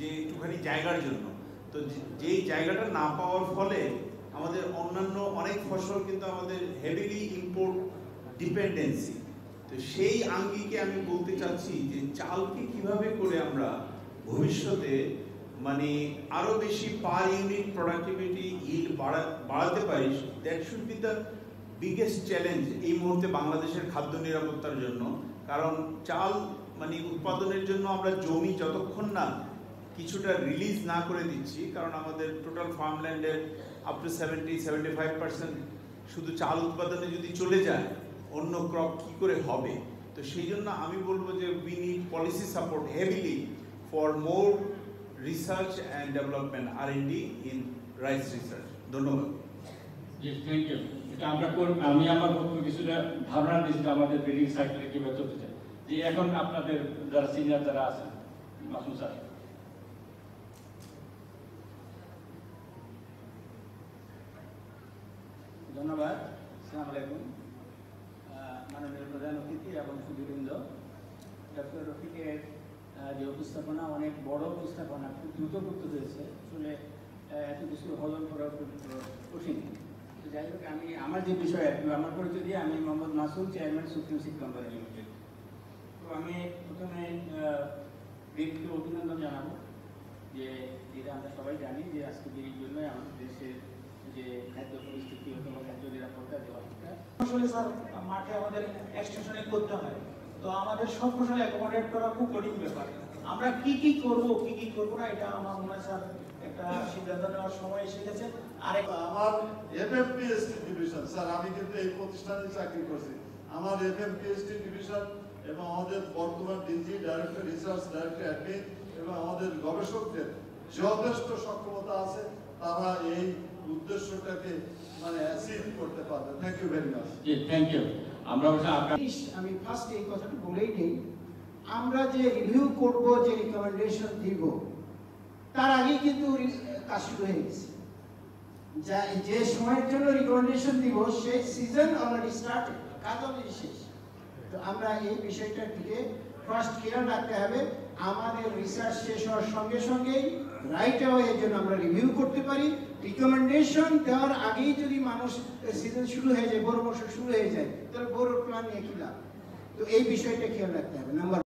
যে একটুখানি জায়গার জন্য। তো যেই জায়গাটা না পাওয়ার ফলে আমাদের অন্যান্য অনেক ফসল কিন্তু আমাদের হেভিলি ইম্পোর্ট ডিপেন্ডেন্সি। তো সেই আঙ্গিকে আমি বলতে চাচ্ছি যে চালকে কিভাবে করে আমরা ভবিষ্যতে মানে আরো বেশি পার ইউনিট প্রোডাক্টিভিটি ইল্ড বাড়াতে পারি, that should be the biggest challenge এই মুহূর্তে বাংলাদেশের খাদ্য নিরাপত্তার জন্য। কারণ চাল মানে উৎপাদনের জন্য আমরা জমি যতক্ষণ না কিছুটা রিলিজ না করে দিচ্ছি, কারণ আমাদের টোটাল ফার্মল্যান্ডের আপ টু 70-75% শুধু চাল উৎপাদনে যদি চলে যায়, অন্য ক্রপ কি করে হবে? তো সেই জন্য আমি বলবো যে we need policy support heavily for more research and development R&D in rice research. ধন্যবাদ। Thank you. এটা আমি আমার কিছুটা ধারণা দিচ্ছি আমাদের ব্রিডিং সাইকেলে কিভাবে চলতে চাই, যে এখন আপনাদের যারা সিনিয়র যারা আছেন, মাসুম স্যার। ধন্যবাদ। আসসালামু আলাইকুম। মাননীয় প্রধান অতিথি এবং সুধীবৃন্দ, ডক্টর রফিকের যে উপস্থাপনা অনেক বড় উপস্থাপনা, খুব দ্রুত করতে হয়েছে, আসলে এত কিছু হজম করা খুব কঠিন। তো যাই হোক, আমি আমার যে বিষয় আর কি, আমার পরিচয় দিয়ে, আমি Mohammad Masum, chairman supreme seed company limited. তো আমি প্রথমে বিএনপিকে অভিনন্দন জানাবো যে যেটা আমরা সবাই জানি যে আজকে এই জন্যই আমাদের দেশের যে খাদ্য পরিস্থিতি অথবা খাদ্য নিরাপত্তা দেওয়া আসলে স্যার মাঠে আমাদের এক্সটেনশনে করতে হয়, তো আমাদের সব ফসল অ্যাকোমোডেট করা খুব কঠিন ব্যাপার। আমরা কি কি করব কি কি করবো না, এটা আমার মনে হয় স্যার একটা সিদ্ধান্ত নেওয়ার সময় এসে গেছে। আর আমার এফএমপিএসটি ডিভিশন, স্যার আমি কিন্তু এই প্রতিষ্ঠানে চাকরি করছি, আমার এফএমপিএসটি ডিভিশন এবং আমাদের বর্তমান DG director research director admin এবং আমাদের গবেষকদের যথেষ্ট সক্ষমতা আছে, তারা এই উদ্দেশ্যটাকে মানে অ্যাচিভ করতে পারবে। Thank you very much. Thank you. আমি ফার্স্ট এই কথাটা বলেই নেই, আমরা যে রিভিউ করব, যে রিকমেন্ডেশন দিব, তার আগেই কিন্তু কাজ শুরু হয়ে গেছে। যে সময়ের জন্য রিকমেন্ডেশন দিব সেই সিজন অলরেডি স্টার্টেড, কাজ অলরেডি শেষ। তো আমরা এই বিষয়টার দিকে ফার্স্ট খেয়াল রাখতে হবে। আমাদের রিসার্চ শেষ হওয়ার সঙ্গে সঙ্গেই রাইট অ্যাওয়ে এর জন্য আমরা রিভিউ করতে পারি। রিকমেন্ডেশন দেওয়ার আগেই যদি মানুষ সিজন শুরু হয়ে যায়, বড় বছর শুরু হয়ে যায়, তাহলে বড় প্ল্যান নিয়ে কি লাভ? তো এই বিষয়টা খেয়াল রাখতে হবে। নাম্বার